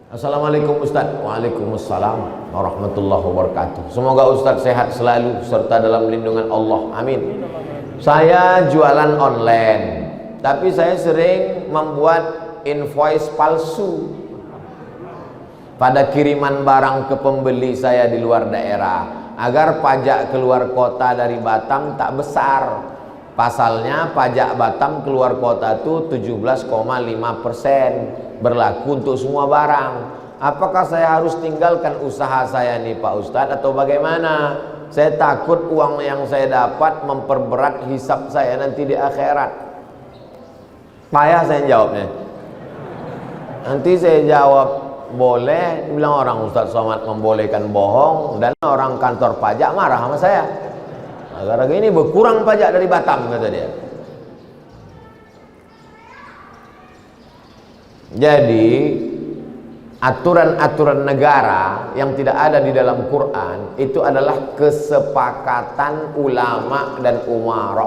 Assalamualaikum Ustaz. Waalaikumsalam warahmatullahi wabarakatuh. Semoga Ustaz sehat selalu serta dalam lindungan Allah. Amin. Saya jualan online, tapi saya sering membuat invoice palsu pada kiriman barang ke pembeli saya di luar daerah agar pajak keluar kota dari Batam tak besar. Pasalnya pajak Batam keluar kota itu 17,5%, berlaku untuk semua barang. Apakah saya harus tinggalkan usaha saya nih Pak Ustadz atau bagaimana? Saya takut uang yang saya dapat memperberat hisab saya nanti di akhirat. Payah saya jawabnya. Nanti saya jawab boleh, bilang orang Ustadz Somad membolehkan bohong, dan orang kantor pajak marah sama saya. Gara-gara ini berkurang pajak dari Batam, kata dia. Jadi aturan-aturan negara yang tidak ada di dalam Quran itu adalah kesepakatan ulama dan umara.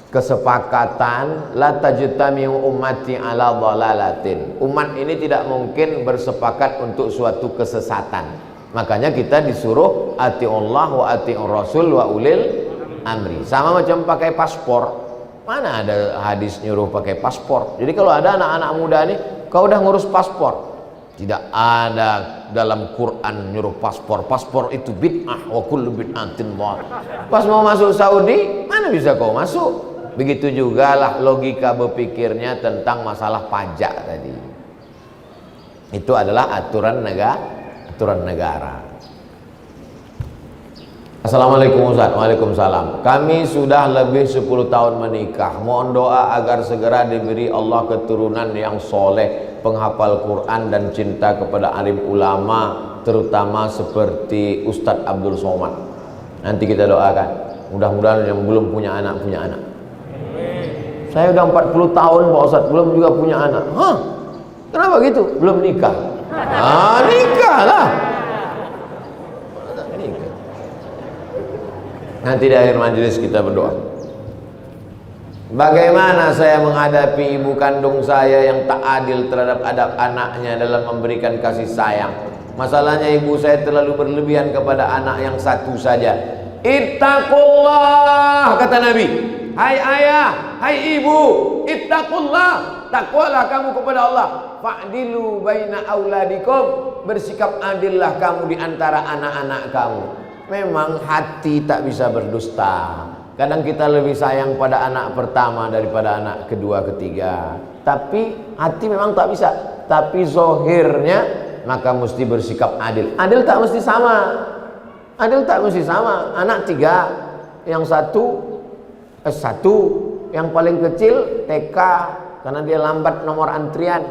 Kesepakatan la tajtami'u ummati ala dhalalatin. Umat ini tidak mungkin bersepakat untuk suatu kesesatan. Makanya kita disuruh atiullah wa atiur rasul wa ulil amri. Sama macam pakai paspor. Mana ada hadis nyuruh pakai paspor? Jadi kalau ada anak-anak muda nih, kau udah ngurus paspor. Tidak ada dalam Quran nyuruh paspor. Paspor itu bid'ah wa kullu bid'atin dhalah. Pas mau masuk Saudi, mana bisa kau masuk? Begitu juga lah logika berpikirnya tentang masalah pajak tadi. Itu adalah aturan negara. Assalamualaikum Ustaz. Waalaikumsalam. Kami sudah lebih 10 tahun menikah. Mohon doa agar segera diberi Allah keturunan yang soleh, penghafal Quran dan cinta kepada alim ulama, terutama seperti Ustadz Abdul Somad. Nanti kita doakan. Mudah-mudahan yang belum punya anak punya anak. Saya udah 40 tahun Pak Ustadz belum juga punya anak. Hah? Kenapa gitu? Belum nikah. Nikah lah. Nanti di akhir majelis kita berdoa. Bagaimana saya menghadapi ibu kandung saya yang tak adil terhadap adab anaknya dalam memberikan kasih sayang? Masalahnya ibu saya terlalu berlebihan kepada anak yang satu saja. Ittaqullah, kata Nabi. Hai ayah, hai ibu, ittaqullah, takwalah kamu kepada Allah. Fa'dilu baina auladikum, bersikap adillah kamu di antara anak-anak kamu. Memang hati tak bisa berdusta. Kadang kita lebih sayang pada anak pertama daripada anak kedua, ketiga. Tapi hati memang tak bisa. Tapi zohirnya maka mesti bersikap adil. Adil tak mesti sama. Adil tak mesti sama. Anak 3, yang satu S1, yang paling kecil TK karena dia lambat nomor antrian.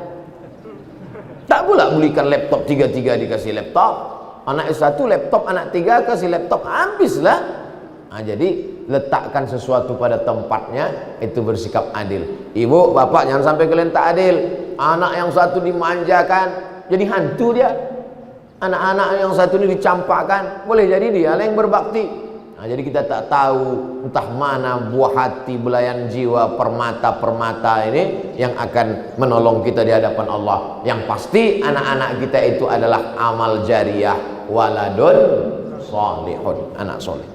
Tak pula belikan laptop 3 dikasih laptop. Anak S1 laptop, anak 3 kasih laptop, habislah. Jadi letakkan sesuatu pada tempatnya, itu bersikap adil. Ibu, bapak jangan sampai kalian tak adil. Anak yang satu dimanjakan, jadi hantu dia. Anak-anak yang satu ini dicampakkan, boleh jadi dia yang berbakti. Jadi kita tak tahu entah mana buah hati, belayan jiwa, permata-permata ini yang akan menolong kita di hadapan Allah. Yang pasti anak-anak kita itu adalah amal jariyah, waladun solihun, anak soleh.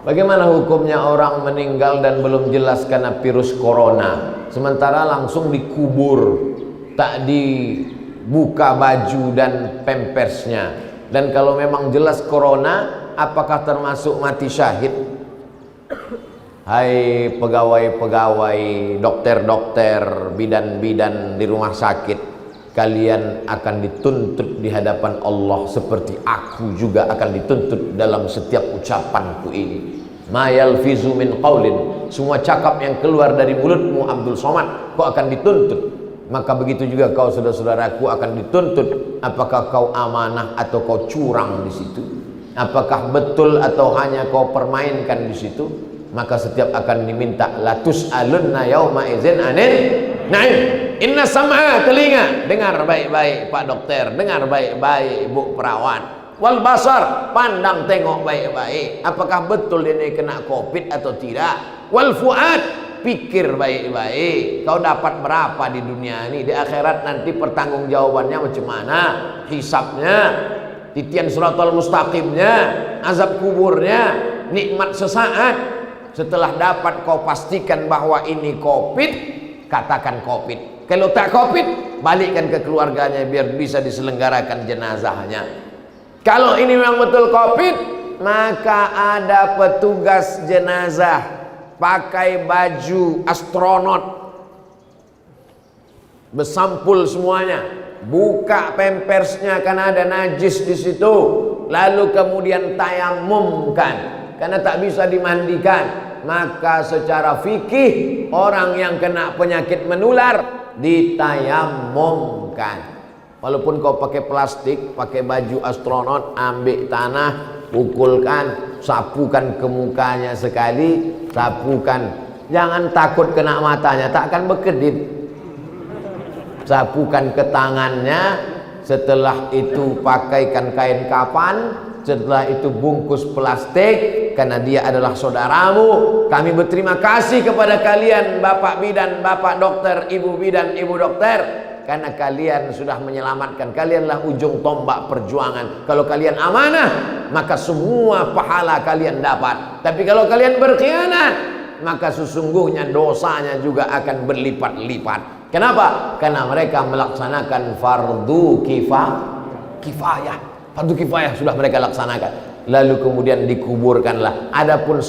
Bagaimana hukumnya orang meninggal dan belum jelas karena virus corona, sementara langsung dikubur, tak dibuka baju dan pampersnya? Dan kalau memang jelas corona, apakah termasuk mati syahid? Hai pegawai-pegawai, dokter-dokter, bidan-bidan di rumah sakit, kalian akan dituntut di hadapan Allah seperti aku juga akan dituntut dalam setiap ucapanku ini. Ma yalfizu min qaulin, semua cakap yang keluar dari mulutmu Abdul Somad, kau akan dituntut. Maka begitu juga kau saudara-saudaraku akan dituntut. Apakah kau amanah atau kau curang di situ? Apakah betul atau hanya kau permainkan di situ? Maka setiap akan diminta latus alunna yauma idzin anin na'im. Inna sam'a, telinga, dengar baik-baik Pak Dokter, dengar baik-baik Bu Perawat. Wal basar, pandang tengok baik-baik. Apakah betul ini kena Covid atau tidak? Wal fuad, pikir baik-baik. Kau dapat berapa di dunia ini? Di akhirat nanti pertanggungjawabannya macam mana? Hisabnya, titian siratal mustaqimnya, azab kuburnya, nikmat sesaat. Setelah dapat kau pastikan bahwa ini Covid, katakan Covid. Kalau tak Covid, balikkan ke keluarganya biar bisa diselenggarakan jenazahnya. Kalau ini memang betul Covid, maka ada petugas jenazah pakai baju astronot, bersampul semuanya, buka pempersnya karena ada najis di situ, lalu kemudian tayamumkan karena tak bisa dimandikan. Maka secara fikih orang yang kena penyakit menular ditayamumkan. Walaupun kau pakai plastik, pakai baju astronot, ambil tanah, pukulkan, sapukan ke mukanya sekali, sapukan. Jangan takut kena matanya, tak akan berkedip. Sapukan ke tangannya, setelah itu pakaikan kain kafan, setelah itu bungkus plastik, karena dia adalah saudaramu. Kami berterima kasih kepada kalian, Bapak Bidan, Bapak Dokter, Ibu Bidan, Ibu Dokter, karena kalian sudah menyelamatkan. Kalianlah ujung tombak perjuangan. Kalau kalian amanah, maka semua pahala kalian dapat. Tapi kalau kalian berkhianat, maka sesungguhnya dosanya juga akan berlipat-lipat. Kenapa? Karena mereka melaksanakan fardu kifayah. Fardu kifayah sudah mereka laksanakan. Lalu kemudian dikuburkanlah. Adapun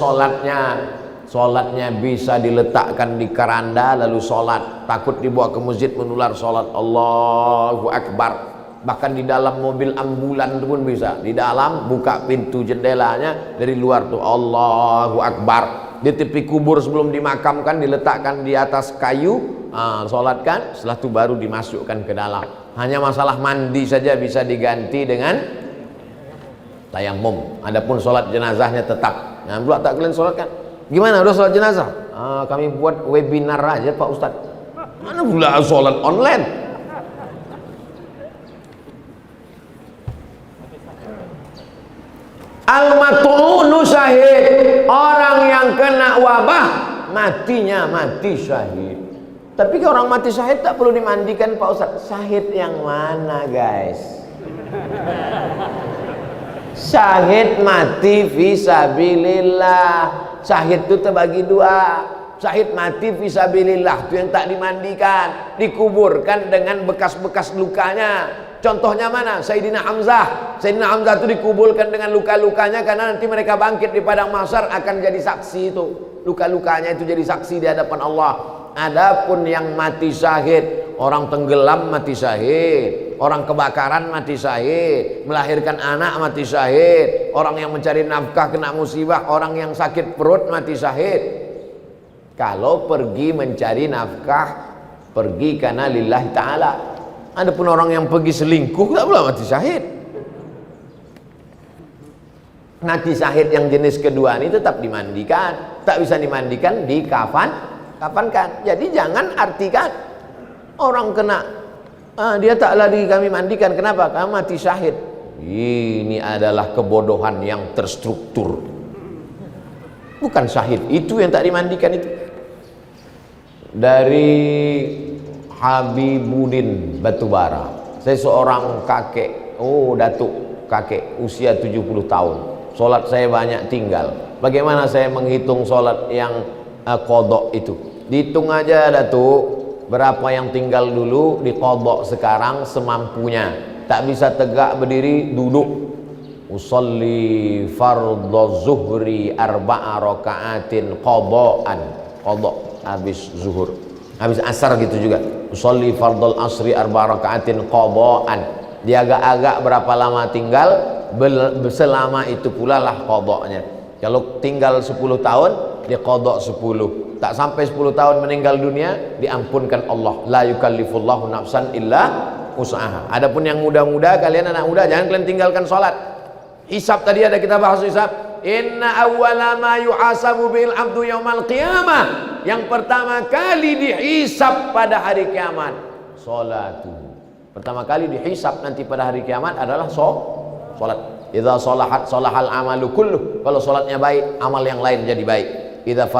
Sholatnya bisa diletakkan di keranda lalu sholat. Takut dibawa ke masjid menular sholat. Allahu Akbar. Bahkan di dalam mobil ambulan pun bisa. Di dalam buka pintu jendelanya, dari luar tuh Allahu Akbar. Di tepi kubur sebelum dimakamkan diletakkan di atas kayu, sholatkan. Setelah itu baru dimasukkan ke dalam. Hanya masalah mandi saja bisa diganti dengan tayamum. Adapun sholat jenazahnya tetap. Nah, belum tak kalian sholatkan. Gimana udah sholat jenazah? Kami buat webinar aja Pak Ustadz. Mana pula sholat online? Al-mat'unu syahid. Orang yang kena wabah matinya mati syahid. Tapi kalau orang mati syahid tak perlu dimandikan Pak Ustadz. Syahid yang mana guys? Syahid mati fisabilillah. Syahid itu terbagi dua. Syahid mati fisabilillah, itu yang tak dimandikan, dikuburkan dengan bekas-bekas lukanya. Contohnya mana? Sayyidina Hamzah. Sayyidina Hamzah itu dikuburkan dengan luka-lukanya karena nanti mereka bangkit di padang mahsyar akan jadi saksi itu. Luka-lukanya itu jadi saksi di hadapan Allah. Adapun yang mati syahid, orang tenggelam mati syahid, orang kebakaran mati syahid, melahirkan anak mati syahid, orang yang mencari nafkah kena musibah, orang yang sakit perut mati syahid. Kalau pergi mencari nafkah, pergi karena lillahi ta'ala. Adapun orang yang pergi selingkuh tak boleh mati syahid. Mati syahid yang jenis kedua ini tetap dimandikan, tak bisa dimandikan, kafankan. Jadi jangan artikan orang kena dia tak lagi kami mandikan. Kenapa? Karena mati syahid. Ini adalah kebodohan yang terstruktur. Bukan syahid itu yang tak dimandikan itu. Dari Habibuddin Batubara. Saya seorang kakek, datuk kakek usia 70 tahun. Solat saya banyak tinggal. Bagaimana saya menghitung solat yang qadha itu? Dihitung aja datuk, berapa yang tinggal dulu diqadha sekarang semampunya. Tak bisa tegak berdiri, duduk. Usolli fardhu zuhri arba'a raka'atin qadha'an. Qadha habis zuhur. Habis asar gitu juga. Usolli fardhul asri arba'a raka'atin qadha'an. Dia agak-agak berapa lama tinggal, selama itu pula lah qadha'nya. Kalau tinggal 10 tahun, dia qadha 10. Tak sampai 10 tahun meninggal dunia, diampunkan Allah. La yukallifullahu nafsan illa usaha. Adapun yang muda-muda, kalian anak muda, jangan kalian tinggalkan sholat. Hisab tadi ada kita bahas hisab. Inna awwala ma yuhasabu bil abdu yaumal qiyamah. Yang pertama kali dihisab pada hari kiamat, salatu. Pertama kali dihisab nanti pada hari kiamat adalah salat. Idza salahat salahal amalu kulluh. Kalau salatnya baik, amal yang lain jadi baik. idza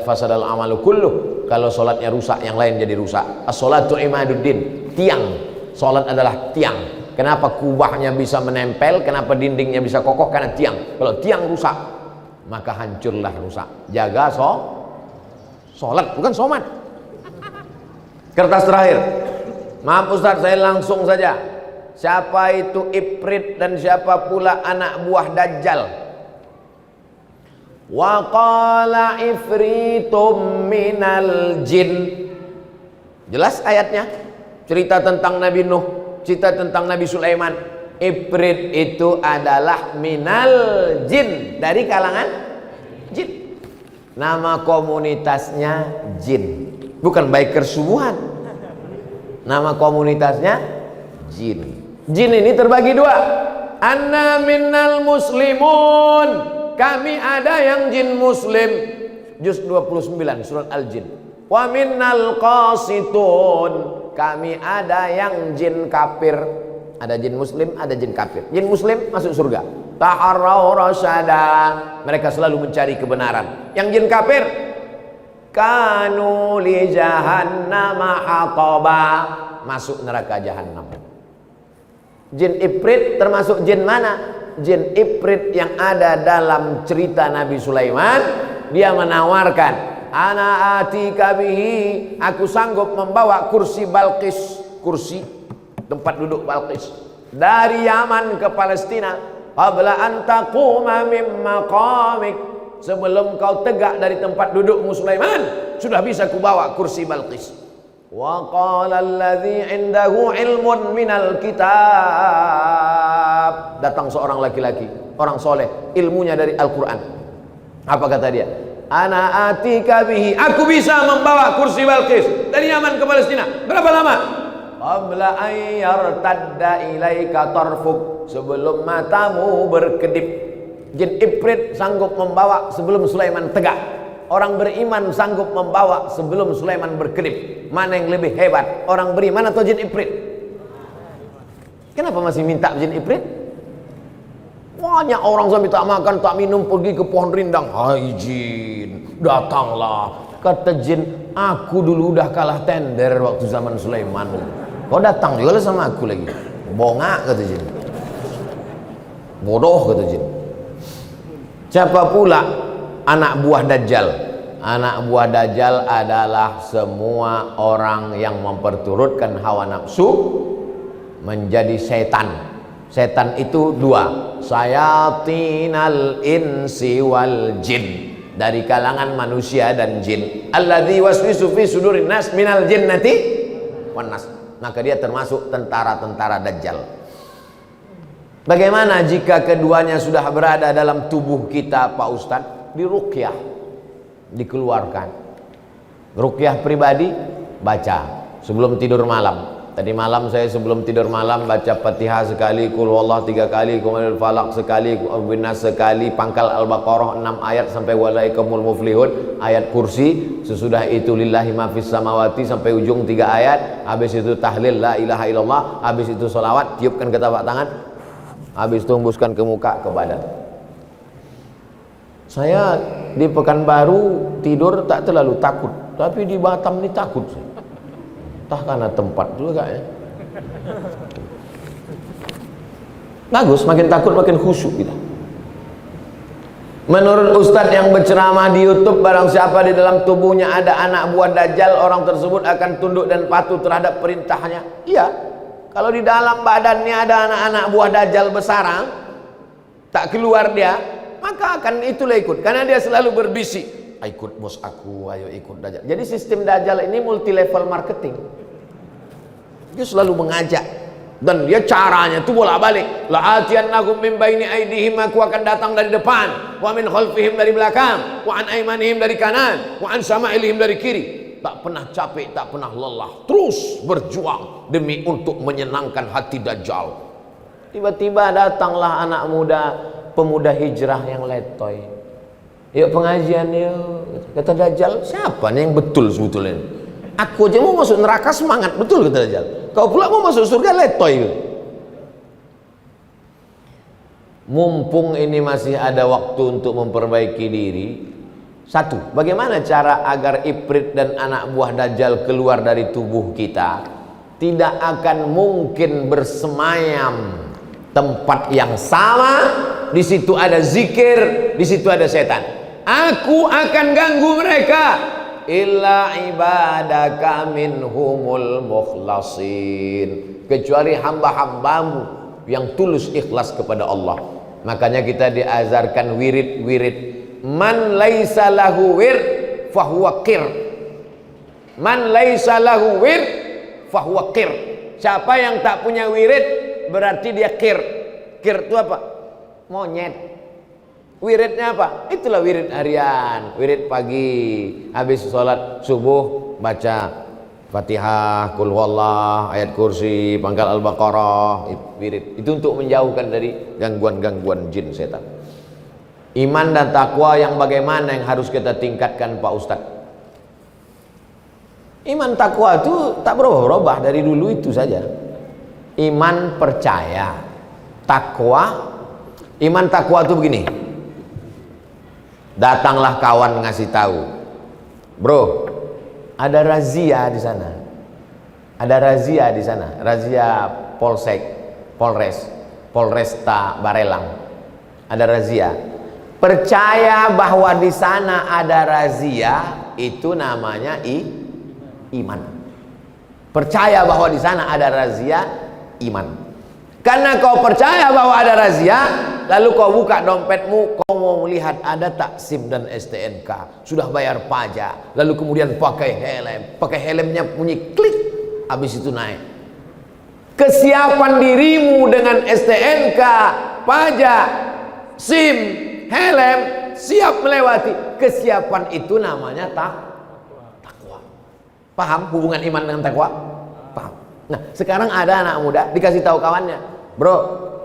fasadal amalu kulluh. Kalau salatnya rusak, yang lain jadi rusak. As-shalatu imaduddin, tiang. Salat adalah tiang. Kenapa kubahnya bisa menempel? Kenapa dindingnya bisa kokoh? Karena tiang. Kalau tiang rusak, maka hancurlah rusak. Jaga salat, bukan somat. Kertas terakhir. Maaf Ustaz, saya langsung saja. Siapa itu Ifrit dan siapa pula anak buah Dajjal? Wa qala ifritum minal jin. Jelas ayatnya. Cerita tentang Nabi Nuh, cerita tentang Nabi Sulaiman. Ifrit itu adalah minal jin, dari kalangan jin. Nama komunitasnya jin, bukan biker subuhan. Nama komunitasnya jin. Jin ini terbagi dua. Anna minnal muslimun, kami ada yang jin muslim. Juz 29 surat Al-Jin. Wa minnal qasitun, kami ada yang jin kafir. Ada jin muslim, ada jin kafir. Jin muslim masuk surga. Taharraw rasyada, mereka selalu mencari kebenaran. Yang jin kafir, kanu li jahannama hataba, masuk neraka jahannam. Jin Ifrit termasuk jin mana? Jin Ifrit yang ada dalam cerita Nabi Sulaiman. Dia menawarkan, ana atika bihi, aku sanggup membawa kursi Balqis, kursi tempat duduk Balqis, dari Yaman ke Palestina. Qabla an taquma min maqamik, sebelum kau tegak dari tempat dudukmu Sulaiman, sudah bisa kubawa kursi Balqis. Wa qala alladhi indahu ilmun minal kitab, datang seorang laki-laki, orang soleh, ilmunya dari Al-Quran. Apa kata dia? Ana atika bihi, aku bisa membawa kursi Balqis dari Yaman ke Palestina. Berapa lama? Qabla an yartadda ilaika tarfuk, sebelum matamu berkedip. Jin Ifrit sanggup membawa sebelum Sulaiman tegak. Orang beriman sanggup membawa sebelum Sulaiman berkedip. Mana yang lebih hebat? Orang beriman atau jin Ifrit? Kenapa masih minta jin Ifrit? Banyak orang sampai tak makan, tak minum, pergi ke pohon rindang. Hai jin, datanglah. Kata jin, aku dulu udah kalah tender waktu zaman Sulaiman. Kau datang juga sama aku lagi. Bongak, kata jin. Bodoh, kata jin. Siapa pula anak buah Dajjal? Anak buah Dajjal adalah semua orang yang memperturutkan hawa nafsu menjadi setan. Setan itu dua, sayatinal insi wal jin, dari kalangan manusia dan jin. Alladzi waswisu fi sudurin nas minal jinnati wan nas. Maka dia termasuk tentara-tentara Dajjal. Bagaimana jika keduanya sudah berada dalam tubuh kita, Pak Ustadz? Diruqyah, dikeluarkan. Ruqyah pribadi, baca sebelum tidur malam. Tadi malam saya sebelum tidur malam baca Fatihah sekali, Qul huwallahu 3 kali, Qul falaq sekali, Qul nas sekali, pangkal Al-Baqarah 6 ayat sampai walaikumul muflihun, ayat kursi. Sesudah itu lillahi ma fis samawati sampai ujung 3 ayat. Habis itu tahlil la ilaha illallah, habis itu selawat, tiupkan ke telapak tangan, habis itu hembuskan ke muka, ke badan. Saya di Pekanbaru tidur tak terlalu takut, tapi di Batam ini takut. Entah karena tempat juga ya. Bagus, makin takut makin khusyuk kita. Menurut Ustadz yang berceramah di YouTube, barang siapa di dalam tubuhnya ada anak buah Dajjal, orang tersebut akan tunduk dan patuh terhadap perintahnya. Iya, kalau di dalam badannya ada anak-anak buah Dajjal besarang, tak keluar dia, maka akan itulah ikut, karena dia selalu berbisik, ikut bos aku, ayo ikut Dajjal. Jadi sistem Dajjal ini multi level marketing. Dia selalu mengajak, dan dia caranya itu bolak-balik. La'atiyannakum min baini aydihim, aku akan datang dari depan, wa min khalfihim, dari belakang, wa an aymanihim, dari kanan, wa an sama'ilihim, dari kiri. Tak pernah capek, tak pernah lelah, terus berjuang demi untuk menyenangkan hati Dajjal. Tiba-tiba datanglah anak muda, pemuda hijrah yang letoy. Yuk pengajian yuk. Kata Dajjal, siapa nih yang betul sebetulnya? Aku aja mau masuk neraka semangat betul, kata Dajjal. Kau pula mau masuk surga letoy. Mumpung ini masih ada waktu untuk memperbaiki diri, Satu, bagaimana cara agar Ifrit dan anak buah Dajjal keluar dari tubuh kita? Tidak akan mungkin bersemayam tempat yang sama. Di situ ada zikir, di situ ada setan. Aku akan ganggu mereka. Illa ibadaka minhumul mukhlasin, kecuali hamba-hambamu yang tulus ikhlas kepada Allah. Makanya kita diazarkan wirid-wirid. Man laisa lahu wird fahuwa qir. Man laisa lahu wird fahuwa qir. Siapa yang tak punya wirid berarti dia qir. Qir itu apa? Monyet. Wiridnya apa? Itulah wirid harian, wirid pagi. Habis sholat subuh baca Fatihah, Qul huwallah, ayat kursi, pangkal Al-Baqarah. Wirid itu untuk menjauhkan dari gangguan-gangguan jin setan. Iman dan takwa yang bagaimana yang harus kita tingkatkan Pak Ustadz? Iman takwa itu tak berubah-ubah dari dulu itu saja. Iman percaya, takwa. Iman takwa itu begini. Datanglah kawan ngasih tahu, bro, ada razia di sana. Ada razia di sana. Razia Polsek, Polresta Barelang. Ada razia. Percaya bahwa di sana ada razia, itu namanya iman. Percaya bahwa di sana ada razia, iman. Karena kau percaya bahwa ada razia, lalu kau buka dompetmu, kau mau melihat ada tak SIM dan STNK, sudah bayar pajak, lalu kemudian pakai helmnya bunyi klik, habis itu naik. Kesiapan dirimu dengan STNK, pajak, SIM, helm, siap melewati. Kesiapan itu namanya takwa. Paham hubungan iman dengan takwa? Paham. Nah, sekarang ada anak muda dikasih tahu kawannya, bro,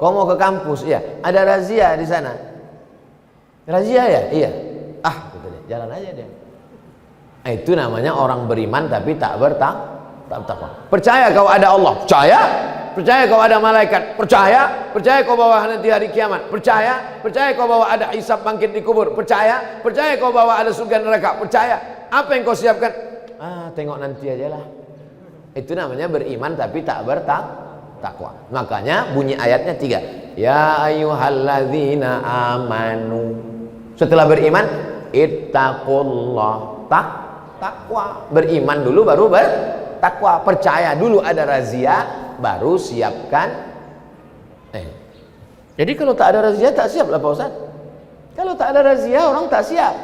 kau mau ke kampus? Iya. Ada razia di sana. Razia ya? Iya. Ah, gitu deh. Jalan aja deh. Itu namanya orang beriman tapi tak bertakwa. Percaya kau ada Allah? Percaya. Percaya kau ada malaikat? Percaya. Percaya kau bahwa nanti hari kiamat? Percaya. Percaya kau bahwa ada hisab bangkit di kubur? Percaya. Percaya kau bahwa ada surga neraka? Percaya. Apa yang kau siapkan? Tengok nanti aja lah. Itu namanya beriman tapi tak bertakwa. Makanya bunyi ayatnya 3. Ya ayyuhalladzina amanu. Setelah beriman, ittaqullah. Takwa. Beriman dulu baru bertakwa. Percaya dulu ada razia, baru siapkan. Jadi kalau tak ada razia tak siap lah Pak Ustaz. Kalau tak ada razia orang tak siap.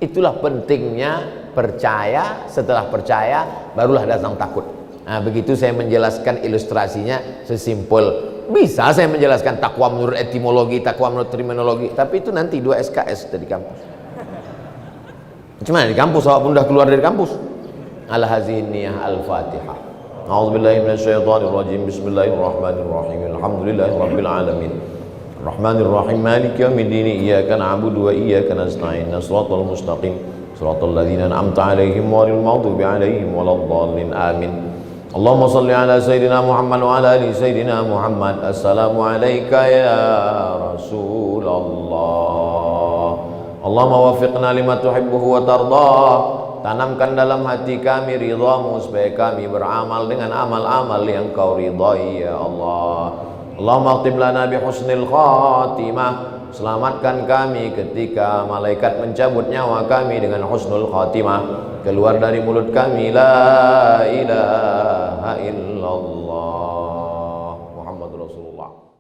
Itulah pentingnya percaya. Setelah percaya barulah datang takut. Nah, begitu saya menjelaskan ilustrasinya sesimpel. Bisa saya menjelaskan takwa menurut etimologi, takwa menurut terminologi, tapi itu nanti 2 SKS dari kampus. Cuman di kampus awak pun dah keluar dari kampus. Al-Haziniyah Al-Fatihah. A'udzubillahi minasyaitonirrajim. Bismillahirrahmanirrahim. Alhamdulillahirabbil alamin. Rahmanirrahim. Maliki yaumiddin. Iyyaka na'budu wa iyyaka nasta'in. Shiratal mustaqim. Shiratal ladzina an'amta 'alaihim ghairil maghdubi 'alaihim waladdallin. Amin. Allahumma shalli ala sayyidina Muhammad wa ala ali sayyidina Muhammad. Assalamu alayka ya Rasulullah. Allahumma waffiqna lima tuhibbuhu wa tardah. Tanamkan dalam hati kami ridhamu supaya kami beramal dengan amal-amal yang kau ridhai ya Allah. Allahumma aktib lana bi husnil khatimah. Selamatkan kami ketika malaikat mencabut nyawa kami dengan husnul khatimah. Keluar dari mulut kami la ilaha illallah Muhammadur Rasulullah.